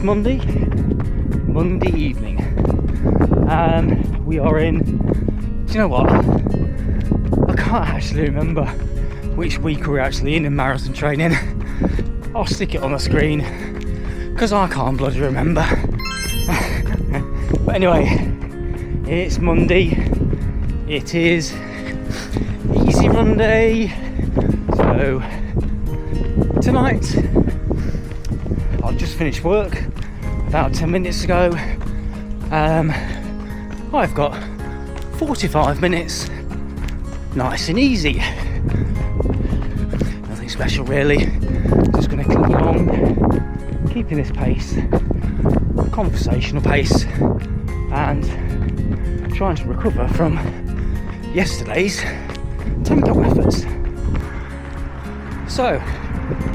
It's Monday evening, and we are in, do you know what, I can't actually remember which week we're actually in marathon training. I'll stick it on the screen because I can't bloody remember. But anyway, it's Monday, it is easy run day. So tonight, I've just finished work about 10 minutes ago. I've got 45 minutes, nice and easy. Nothing special really, just going to click along, keeping this pace, conversational pace, and trying to recover from yesterday's tempo efforts. So,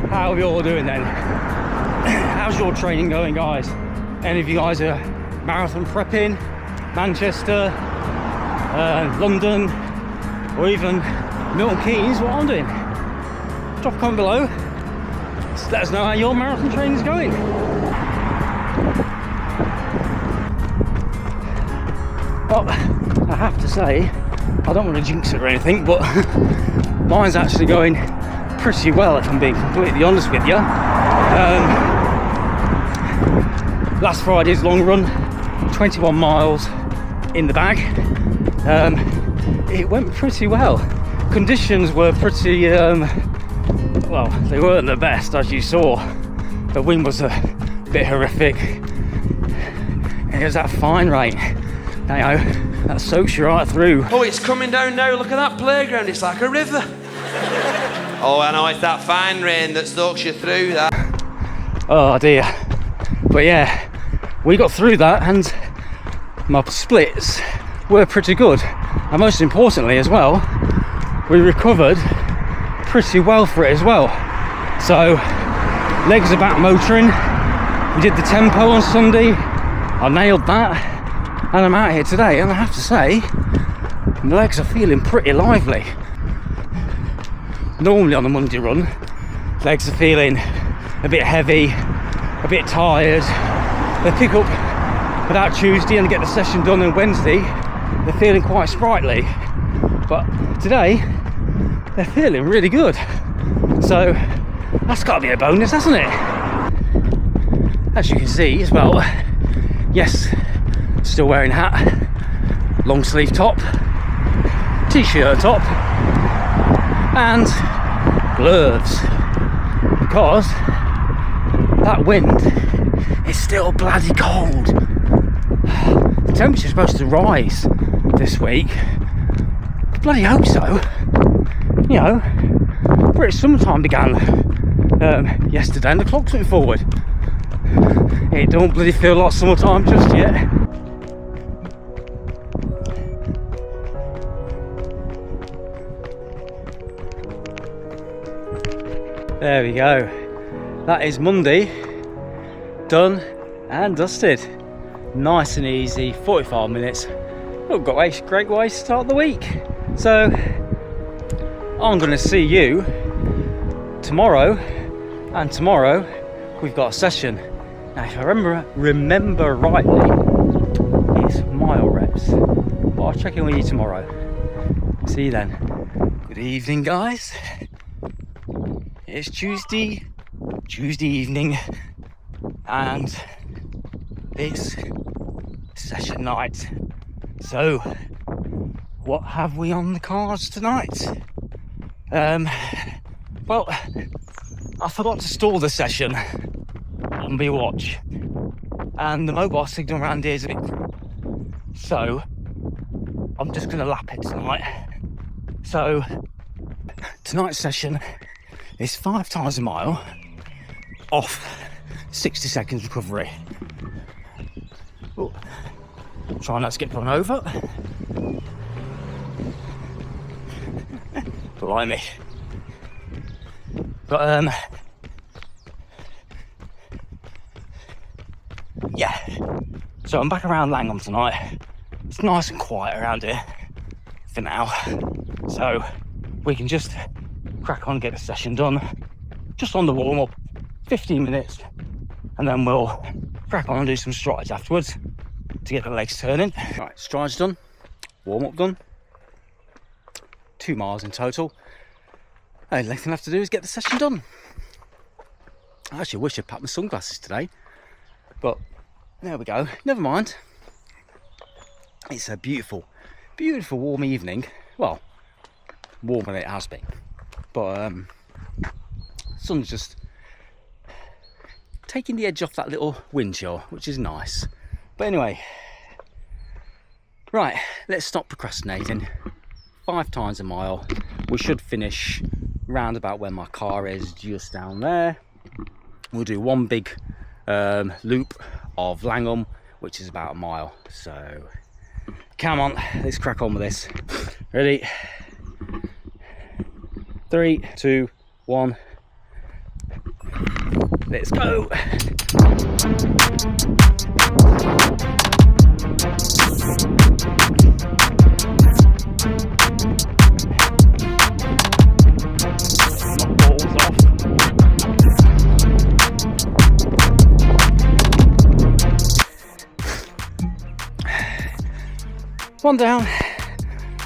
how are we all doing then? How's your training going, guys? Any of you guys are marathon prepping? Manchester, London, or even Milton Keynes, what I'm doing? Drop a comment below. Just let us know how your marathon training is going. Well, I have to say, I don't want to jinx it or anything, but mine's actually going pretty well, if I'm being completely honest with you. Last Friday's long run, 21 miles in the bag. It went pretty well. Conditions were pretty, well, they weren't the best, as you saw. The wind was a bit horrific, and it was that fine rain, you know, that soaks you right through. Oh, it's coming down now, look at that playground, it's like a river. Oh, I know, it's that fine rain that soaks you through that. Oh dear. But yeah, we got through that, and my splits were pretty good. And most importantly as well, we recovered pretty well for it as well. So, legs are back motoring. We did the tempo on Sunday. I nailed that. And I'm out here today, and I have to say, my legs are feeling pretty lively. Normally on a Monday run, legs are feeling a bit heavy, a bit tired. They pick up about Tuesday and get the session done on Wednesday, they're feeling quite sprightly. But today, they're feeling really good. So that's got to be a bonus, hasn't it? As you can see as well, yes, still wearing hat, long sleeve top, t-shirt top, and gloves, because that wind is still bloody cold. The temperature's supposed to rise this week. I bloody hope so. You know, British summertime began yesterday, and the clocks went forward. It don't bloody feel like summertime just yet. There we go. That is Monday, done and dusted. Nice and easy, 45 minutes. Oh, got a great way to start the week. So, I'm going to see you tomorrow, and tomorrow we've got a session. Now, if I remember rightly, it's mile reps. But I'll check in with you tomorrow. See you then. Good evening, guys. It's Tuesday evening, and it's session night. So, what have we on the cards tonight? Well, I forgot to stall the session on my watch, and the mobile signal around here is a bit crap. So, I'm just going to lap it tonight. So, tonight's session is 5 times a mile off 60 seconds recovery. Ooh. Try not to get run over. Blimey. But yeah. So I'm back around Langham tonight. It's nice and quiet around here for now. So we can just crack on and get the session done. Just on the warm-up, 15 minutes, and then we'll crack on and do some strides afterwards to get the legs turning. Right, strides done, warm up done, 2 miles in total. The only thing I have to do is get the session done. I actually wish I'd packed my sunglasses today, but there we go, never mind. It's a beautiful, beautiful warm evening. Well, warmer than it has been, but sun's just taking the edge off that little wind chill, which is nice. But anyway, right, let's stop procrastinating. 5 times a mile. We should finish round about where my car is, just down there. We'll do one big loop of Langham, which is about a mile. So come on, let's crack on with this. Ready? 3, 2, 1. Let's go. One down,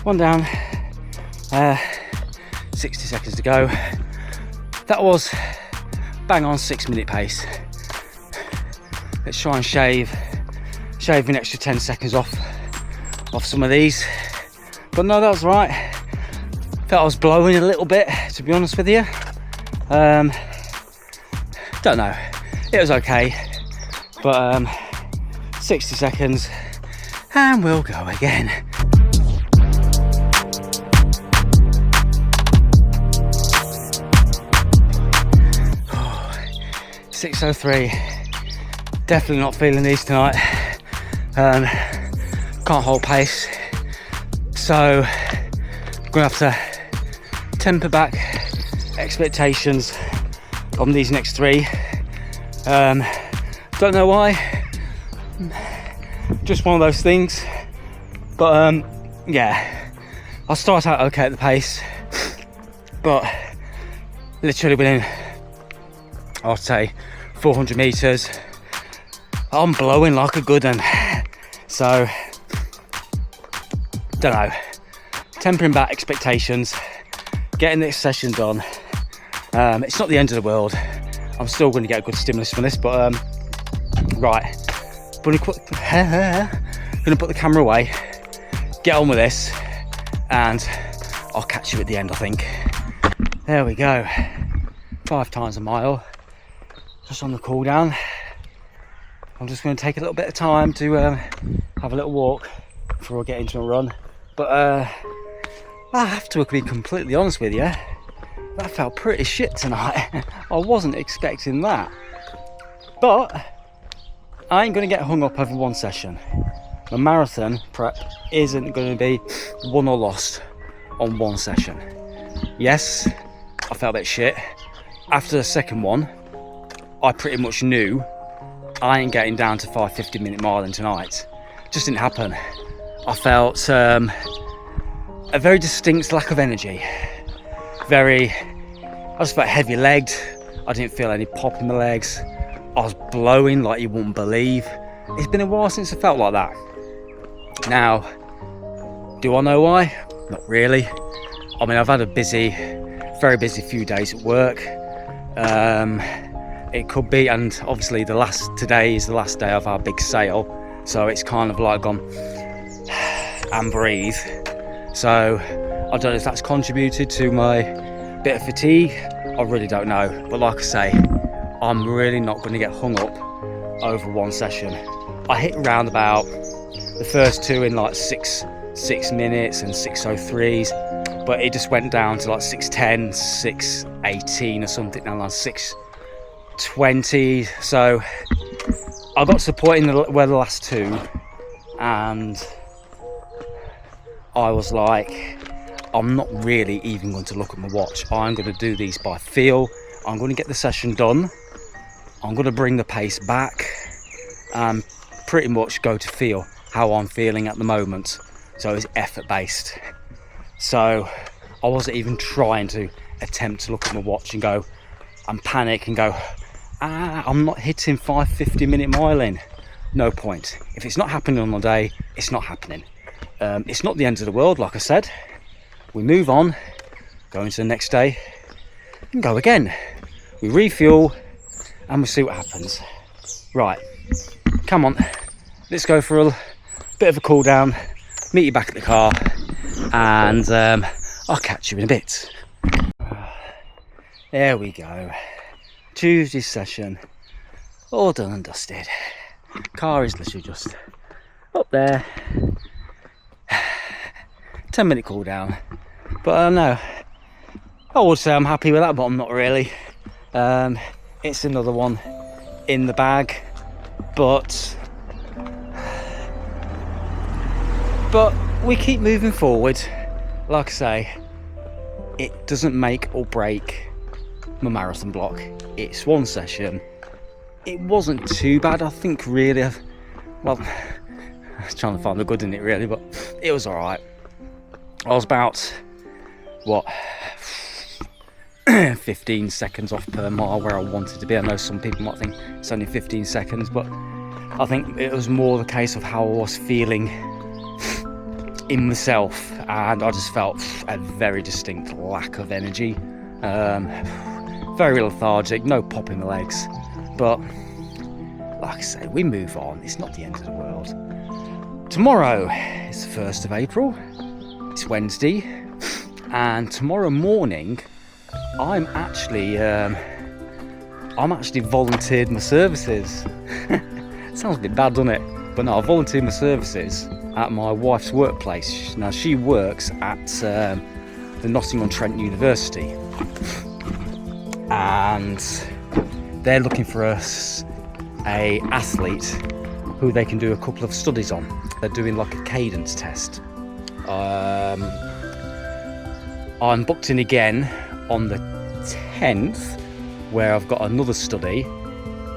one down. 60 seconds to go. That was bang on 6-minute pace. Let's try and shave an extra 10 seconds off some of these. But no, that was right. Felt I was blowing a little bit, to be honest with you. Don't know. It was okay. But 60 seconds and we'll go again. Oh, 6:03. Definitely not feeling these tonight. Can't hold pace, so I'm gonna have to temper back expectations on these next 3. Don't know why. Just one of those things. But yeah, I'll start out okay at the pace, but literally within, I'll say 400 meters, I'm blowing like a good one. So don't know, tempering back expectations, getting this session done. It's not the end of the world. I'm still going to get a good stimulus from this, but right, gonna put the camera away, get on with this, and I'll catch you at the end, I think. There we go. 5 times a mile, just on the cool down. I'm just going to take a little bit of time to have a little walk before I get into a run. But I have to be completely honest with you, that felt pretty shit tonight. I wasn't expecting that. But I ain't going to get hung up over one session. My marathon prep isn't going to be won or lost on one session. Yes, I felt a bit shit. After the second one, I pretty much knew I ain't getting down to 5:50-minute miling tonight. Just didn't happen. I felt a very distinct lack of energy. I just felt heavy-legged. I didn't feel any pop in my legs. I was blowing like you wouldn't believe. It's been a while since I felt like that. Now, do I know why? Not really. I mean, I've had a very busy few days at work. It could be, and obviously today is the last day of our big sale, so it's kind of like gone and breathe. So I don't know if that's contributed to my bit of fatigue. I really don't know. But like I say, I'm really not going to get hung up over one session. I hit around about the first 2 in like 6 minutes and 6:03s, but it just went down to like 6:10, 6:18 or something, and like 6:20. So I got to the point where the last 2, and I was like, I'm not really even going to look at my watch. I'm going to do these by feel. I'm going to get the session done. I'm going to bring the pace back and pretty much go to feel how I'm feeling at the moment. So it's effort based. So I wasn't even trying to attempt to look at my watch and go and panic and go, I'm not hitting 5:50-minute miling. No point. If it's not happening on the day, it's not happening. It's not the end of the world, like I said. We move on, go into the next day, and go again. We refuel, and we see what happens. Right, come on, let's go for a bit of a cool down, meet you back at the car, and I'll catch you in a bit. There we go. Tuesday session, all done and dusted. Car is literally just up there. 10-minute cool down. But no, I would say I'm happy with that, but I'm not really. It's another one in the bag, but we keep moving forward. Like I say, it doesn't make or break my marathon block. It's one session. It wasn't too bad, I think, really. Well, I was trying to find the good in it, really, but it was alright. I was about, what, 15 seconds off per mile where I wanted to be. I know some people might think it's only 15 seconds, but I think it was more the case of how I was feeling in myself, and I just felt a very distinct lack of energy. Very lethargic, no pop in the legs. But like I say, we move on. It's not the end of the world. Tomorrow is the 1st of April. It's Wednesday, and tomorrow morning I'm actually volunteered my services. It sounds a bit bad, doesn't it? But no, I volunteered my services at my wife's workplace. Now, she works at the Nottingham-on-Trent University, and they're looking for us a athlete who they can do a couple of studies on. They're doing like a cadence test. I'm booked in again on the 10th, where I've got another study,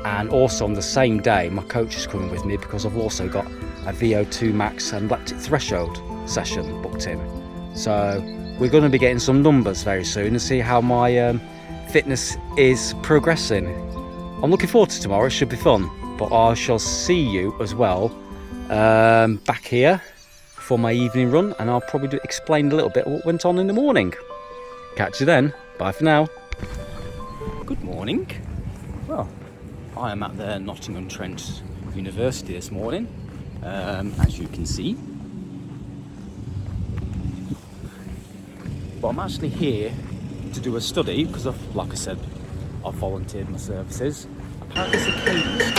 and also on the same day my coach is coming with me because I've also got a VO2 max and lactic threshold session booked in. So we're going to be getting some numbers very soon and see how my fitness is progressing. I'm looking forward to tomorrow. It should be fun, but I shall see you as well back here for my evening run, and I'll probably explain a little bit what went on in the morning. Catch you then. Bye for now. Good morning. Well, I am at the Nottingham-on-Trent University this morning, as you can see. But I'm actually here to do a study because, like I said, I've volunteered my services. Apparently it's a cadence.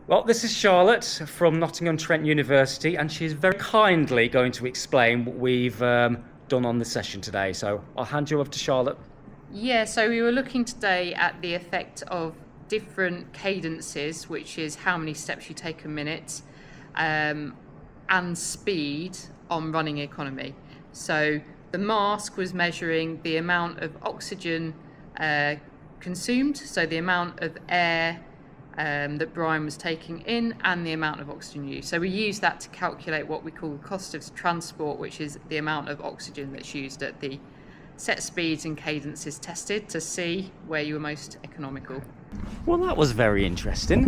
Well, this is Charlotte from Nottingham-on-Trent University, and she's very kindly going to explain what we've done on the session today. So I'll hand you over to Charlotte. Yeah, so we were looking today at the effect of different cadences, which is how many steps you take a minute, and speed on running economy. So the mask was measuring the amount of oxygen consumed, so the amount of air that Brian was taking in and the amount of oxygen used. So we use that to calculate what we call the cost of transport, which is the amount of oxygen that's used at the set speeds and cadences tested to see where you were most economical. Well, that was very interesting,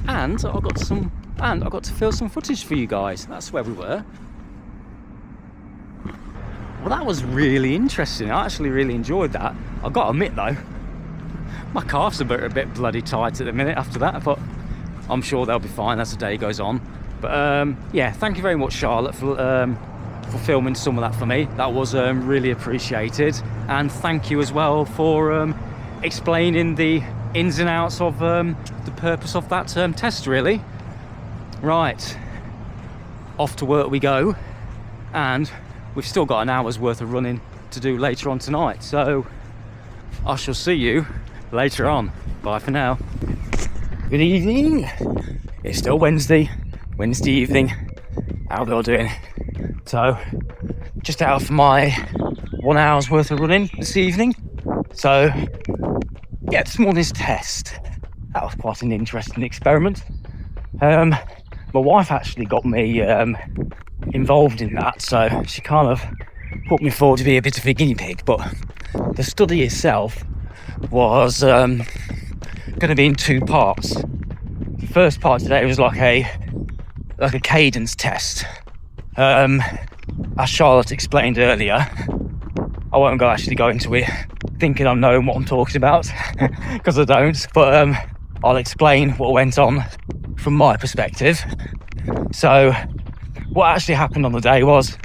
and I got to film some footage for you guys. That's where we were. Well, that was really interesting. I actually really enjoyed that. I've got to admit though, my calves are a bit bloody tight at the minute after that, but I'm sure they'll be fine as the day goes on. But yeah, thank you very much, Charlotte, for filming some of that for me. That was really appreciated, and thank you as well for explaining the ins and outs of the purpose of that test, really. Right, off to work we go, and we've still got an hour's worth of running to do later on tonight, so I shall see you later on. Bye for now. Good evening. It's still Wednesday evening. How are we all doing? So, just out for my 1 hour's worth of running this evening. So, yeah, this morning's test, that was quite an interesting experiment. My wife actually got me involved in that, so she kind of put me forward to be a bit of a guinea pig. But the study itself was going to be in 2 parts. The first part today was like a cadence test. As Charlotte explained earlier, I won't actually go into it thinking I know what I'm talking about, because I don't, but I'll explain what went on from my perspective. So what actually happened on the day was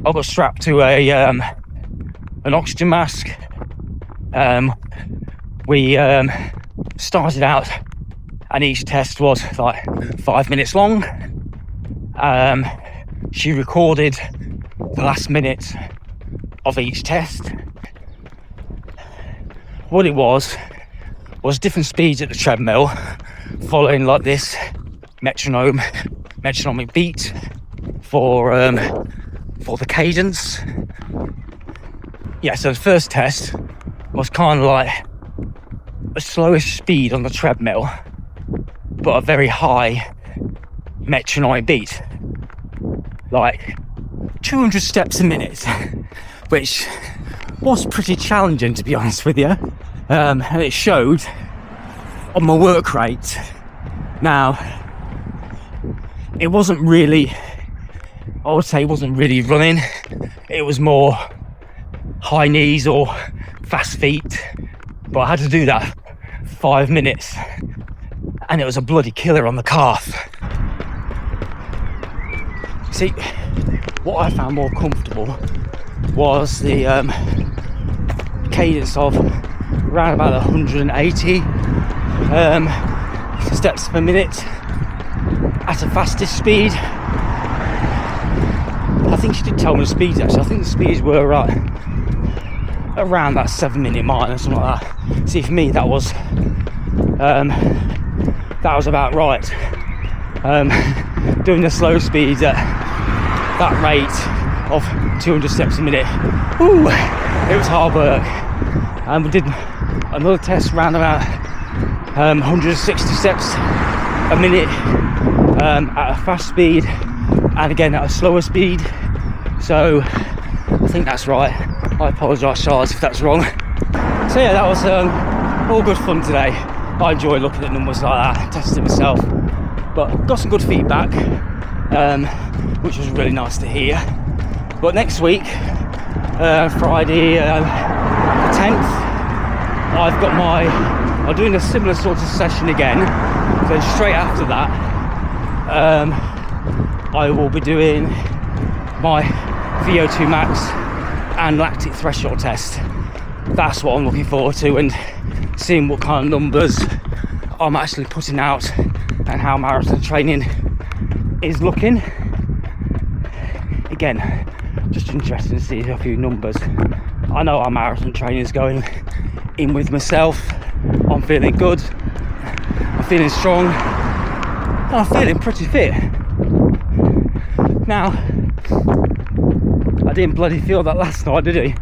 I got strapped to an oxygen mask. We started out, and each test was like 5 minutes long. She recorded the last minute of each test. What it was different speeds at the treadmill, following like this metronomic beat for the cadence. Yeah, so the first test was kind of like a slowish speed on the treadmill, but a very high metronomic beat, like 200 steps a minute, which was pretty challenging, to be honest with you. And it showed on my work rate. Now, it wasn't really, I would say it wasn't really running. It was more high knees or fast feet. But I had to do that 5 minutes, and it was a bloody killer on the calf. See, what I found more comfortable was the cadence of around about 180 steps per minute at a fastest speed. I think she did tell me the speeds actually. I think the speeds were around that 7 minute mark or something like that. See, for me that was about right. Doing the slow speeds at that rate of 200 steps a minute, ooh, it was hard work. And we did another test around about 160 steps a minute at a fast speed, and again at a slower speed. So I think that's right. I apologise, Charles, if that's wrong. So yeah, that was all good fun today. I enjoy looking at numbers like that, testing myself, but got some good feedback, which was really nice to hear. But next week, Friday 10th, I'm doing a similar sort of session again. So straight after that, I will be doing my VO2 max and lactic threshold test. That's what I'm looking forward to, and seeing what kind of numbers I'm actually putting out and how marathon training is looking. Again, just interested to see a few numbers. I know how marathon training is going in with myself. I'm feeling good, I'm feeling strong, and I'm feeling pretty fit. Now, I didn't bloody feel that last night, did he?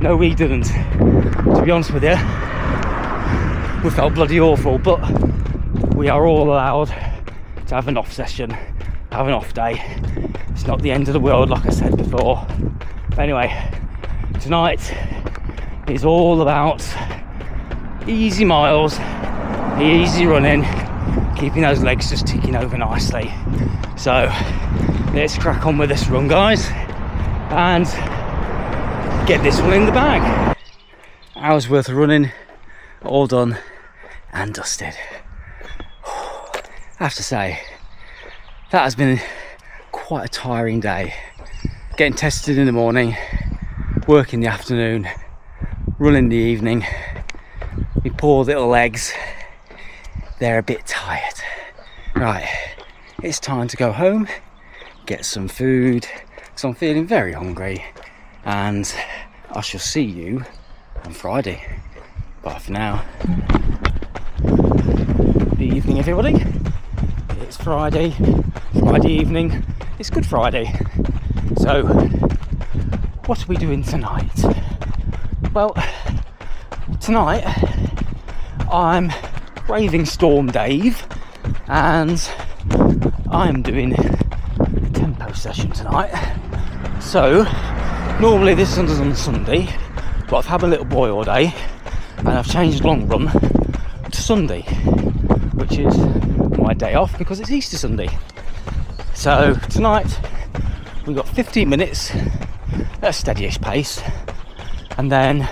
No, we didn't. To be honest with you, we felt bloody awful, but we are all allowed to have an off session, have an off day. It's not the end of the world, like I said before. But anyway, tonight is all about easy miles, easy running, keeping those legs just ticking over nicely. So let's crack on with this run, guys, and get this one in the bag. Hour's worth of running, all done and dusted. I have to say, that has been quite a tiring day. Getting tested in the morning, work in the afternoon, run in the evening. My poor little legs, they're a bit tired. Right, it's time to go home, get some food, because I'm feeling very hungry, and I shall see you on Friday. Bye for now. Good evening, everybody. It's Friday evening. It's Good Friday. So, what are we doing tonight? Well, tonight I'm braving Storm Dave, and I'm doing a tempo session tonight. So, normally this is on Sunday, but I've had a little boy all day, and I've changed long run to Sunday, which is my day off because it's Easter Sunday. So tonight we've got 15 minutes at a steady-ish pace, and then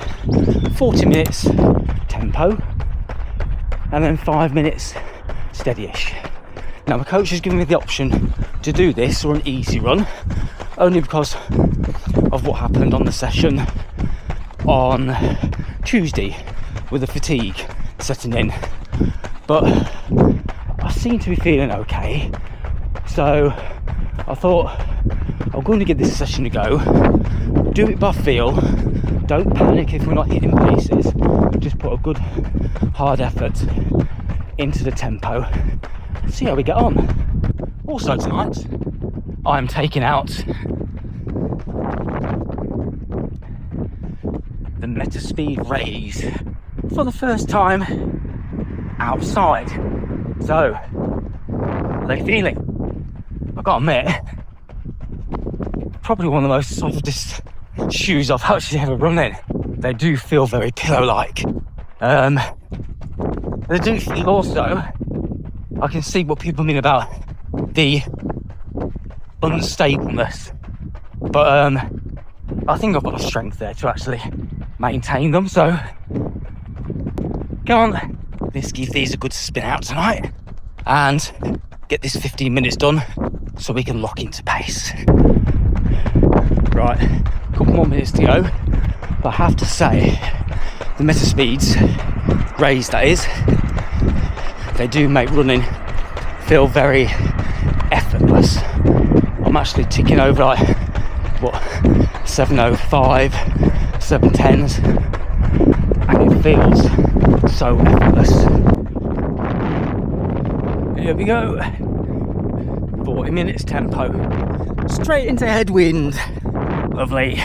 40 minutes tempo, and then 5 minutes steady-ish. Now my coach has given me the option to do this or an easy run, only because of what happened on the session on Tuesday with the fatigue setting in. But I seem to be feeling okay, so I thought I'm going to give this session a go, do it by feel, don't panic if we're not hitting paces, just put a good hard effort into the tempo, see how we get on. Also tonight I'm taking out the Meta Speed Raise for the first time outside. So, how are they feeling? I've got to admit, probably one of the most softest shoes I've actually ever run in. They do feel very pillow-like. They do feel also, I can see what people mean about the unstableness, but I think I've got the strength there to actually maintain them. So, go on, let's give these a good spin out tonight and get this 15 minutes done so we can lock into pace. Right, a couple more minutes to go, but I have to say the Meta Speeds Raise, that is, they do make running feel very effortless. I'm actually ticking over like, what, 7:05, 7:10s, and it feels so effortless. Here we go. 40 minutes tempo. Straight into headwind. Lovely.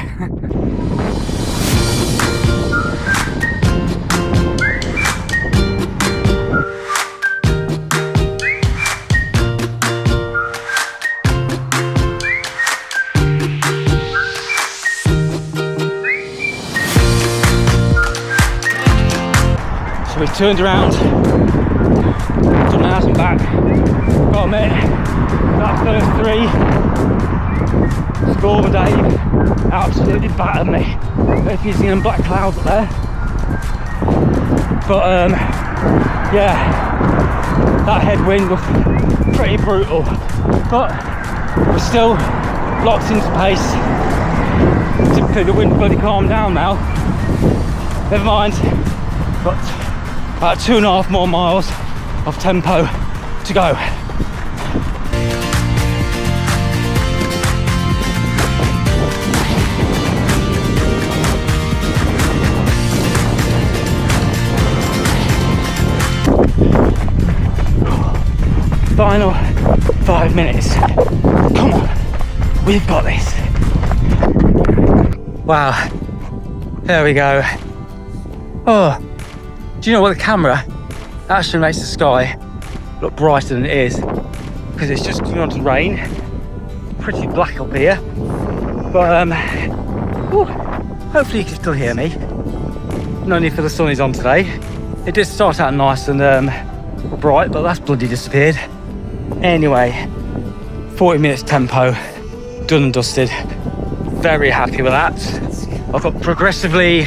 So we've turned around, done an hours and back. Got to admit, that first three, Storm Dave absolutely battered me. I don't know if you've seen them black clouds up there, but yeah, that headwind was pretty brutal, but we're still locked into pace. Typically the wind bloody calmed down now. Never mind, got about 2.5 more miles of tempo to go. Final 5 minutes. Come on, we've got this. Wow, there we go. Oh, do you know what, the camera actually makes the sky look brighter than it is, because it's just going on to rain. Pretty black up here, but hopefully you can still hear me. No need for the sun is on today. It did start out nice and bright, but that's bloody disappeared. Anyway, 40 minutes tempo, done and dusted. Very happy with that. I've got progressively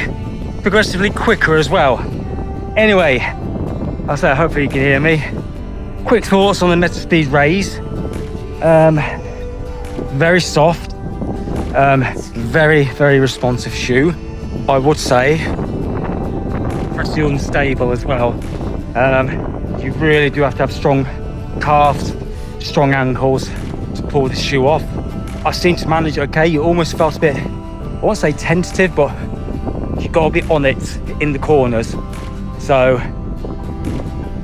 quicker as well. Anyway, I say hopefully you can hear me. Quick thoughts on the Meta Speed Raise. Very soft, very responsive shoe. I would say pretty unstable as well. You really do have to have strong calves, strong ankles to pull this shoe off. I seem to manage it okay. You almost felt a bit, I won't say tentative, but you've got to be on it in the corners. So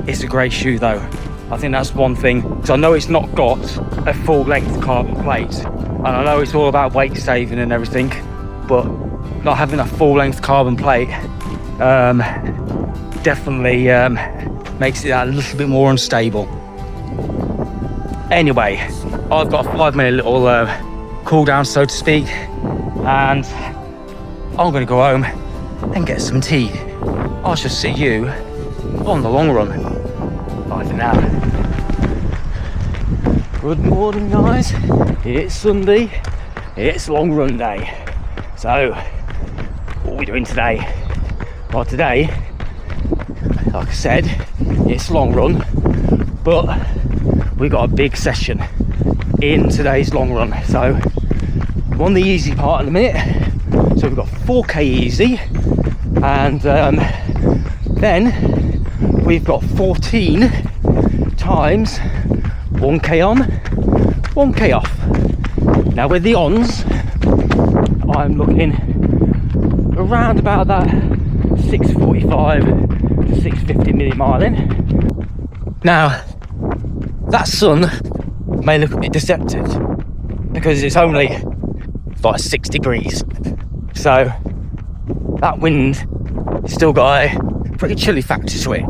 it's a great shoe though. I think that's one thing, because I know it's not got a full length carbon plate, and I know it's all about weight saving and everything, but not having a full length carbon plate definitely makes it a little bit more unstable. Anyway, I've got a 5-minute little cool down, so to speak, and I'm gonna go home and get some tea. I shall see you on the long run. Bye for now. Good morning, guys. It's Sunday. It's long run day. So, what are we doing today? Well, today, like I said, it's long run, but we got a big session in today's long run. So, I'm on the easy part in a minute. So we've got 4k easy, and then we've got 14 times 1k on, 1k off. Now with the ons, I'm looking around about that 6:45 to 6:50 minute miling. Now, that sun may look a bit deceptive because it's only like 6 degrees. So that wind still got a pretty chilly factor to it.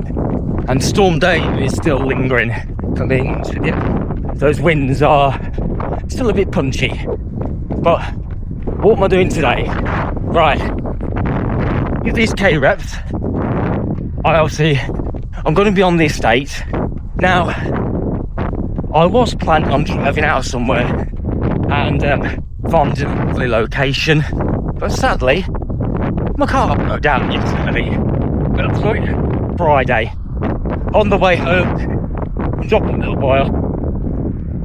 And Storm Dave is still lingering, for being honest with you. Those winds are still a bit punchy. But what am I doing today? Right, with these K reps, I'm going to be on the estate. Now, I was planning on driving out somewhere and finding a lovely location, but sadly, my car broke down yesterday. It was like Friday. On the way home, dropped a little while,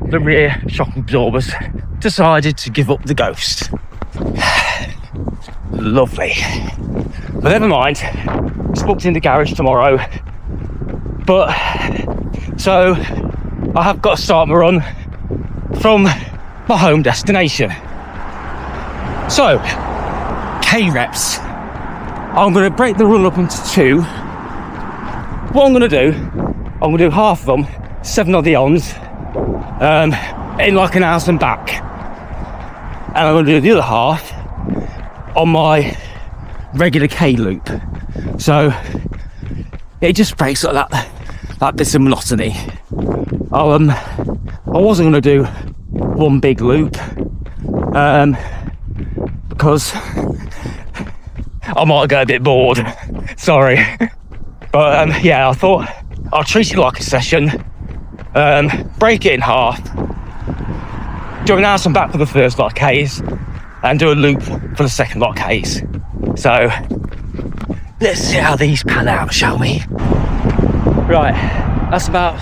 the rear shock absorbers decided to give up the ghost. Lovely. But never mind, it's booked in the garage tomorrow. But, so, I have got to start my run from my home destination. So, K reps. I'm going to break the run up into 2. What I'm going to do, I'm going to do half of them, 7 of the ons, in like an hour and back. And I'm going to do the other half on my regular K loop. So it just breaks up that bit of monotony. I wasn't going to do one big loop because I might get a bit bored. Sorry. But yeah, I thought I'll treat it like a session, break it in half, do an hour and back for the first lot of Ks, and do a loop for the second lot of Ks. So let's see how these pan out, shall we? Right, that's about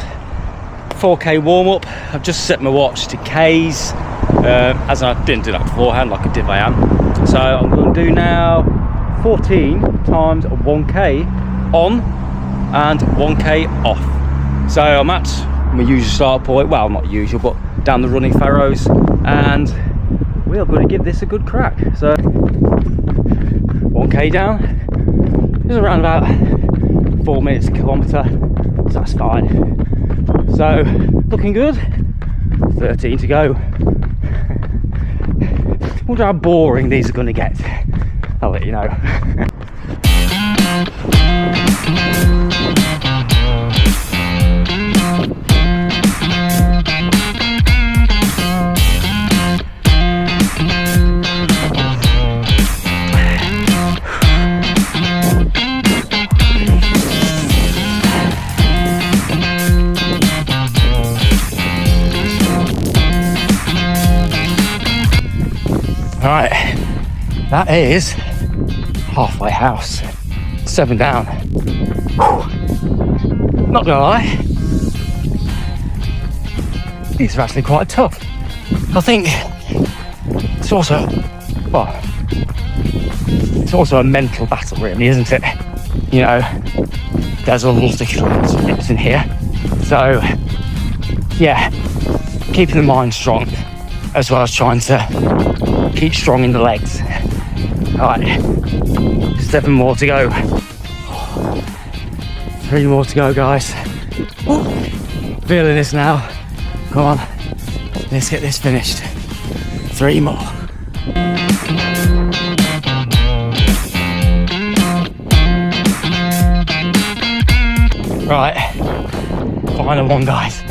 4k warm up. I've just set my watch to Ks, as I didn't do that beforehand like a div I am. So I'm going to do now 14 times 1k on and 1k off. So I'm at my usual start point, well not usual, but down the running furrows, and we are going to give this a good crack. So 1k down is around about 4 minutes a kilometre, so that's fine. So looking good, 13 to go. Wonder how boring these are going to get. I'll let you know. Right, that is halfway house, 7 down. Whew. Not gonna lie, these are actually quite tough. I think it's also, well, it's also a mental battle really, isn't it? you know, there's a lot of bits in here. So yeah, keeping the mind strong as well as trying to keep strong in the legs. All right, 7 more to go. 3 more to go, guys. Ooh, feeling this now. Come on, let's get this finished. 3 more. Right, final one, guys.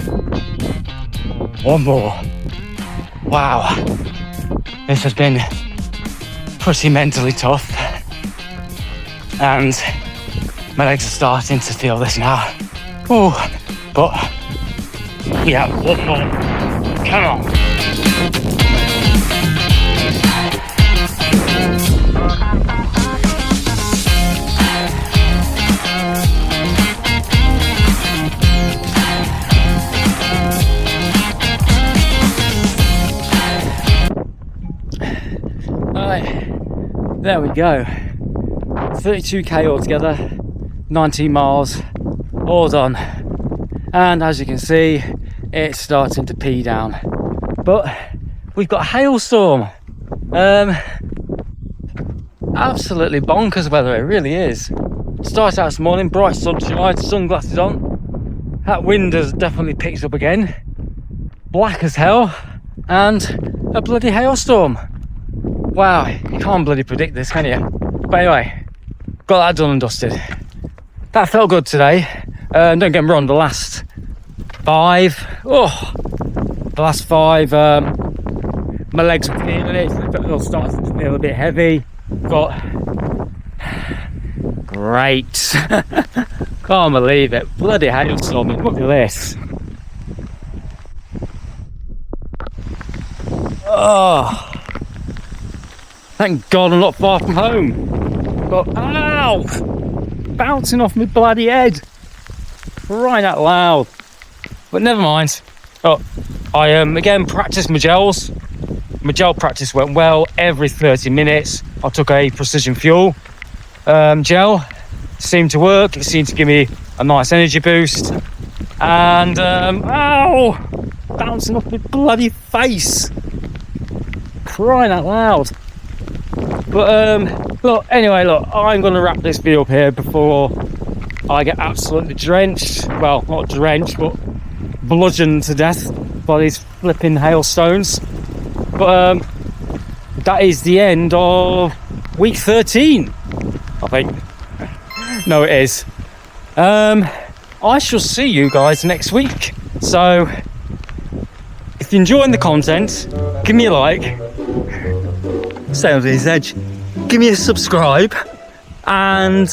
1 more. Wow, this has been pretty mentally tough, and my legs are starting to feel this now. Oh, but we have 1 more. Come on. There we go. 32k altogether, 19 miles, all done. And as you can see, it's starting to pea down. But we've got a hailstorm. Absolutely bonkers weather, it really is. Started out this morning, bright sunshine, sunglasses on. That wind has definitely picked up again. Black as hell, and a bloody hailstorm. Wow, you can't bloody predict this, can you? But anyway, got that done and dusted. That felt good today. Don't get me wrong, the last 5, my legs were feeling it. They're starting to feel a bit heavy. But great. Can't believe it. Bloody hailstorm. Look at this. Oh. Thank God I'm not far from home. But ow! Bouncing off my bloody head. Right out loud. But never mind. Oh, I again practiced my gels. My gel practice went well. Every 30 minutes I took a Precision Fuel gel. Seemed to work. It seemed to give me a nice energy boost. And ow! Bouncing off my bloody face. Crying out loud. But look, I'm gonna wrap this video up here before I get absolutely drenched. Well, not drenched, but bludgeoned to death by these flipping hailstones. But that is the end of week 13, I think. No, it is. I shall see you guys next week. So if you're enjoying the content, give me a like. Stay on this edge. Give me a subscribe and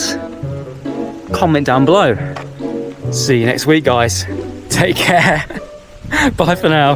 comment down below. See you next week, guys. Take care. Bye for now.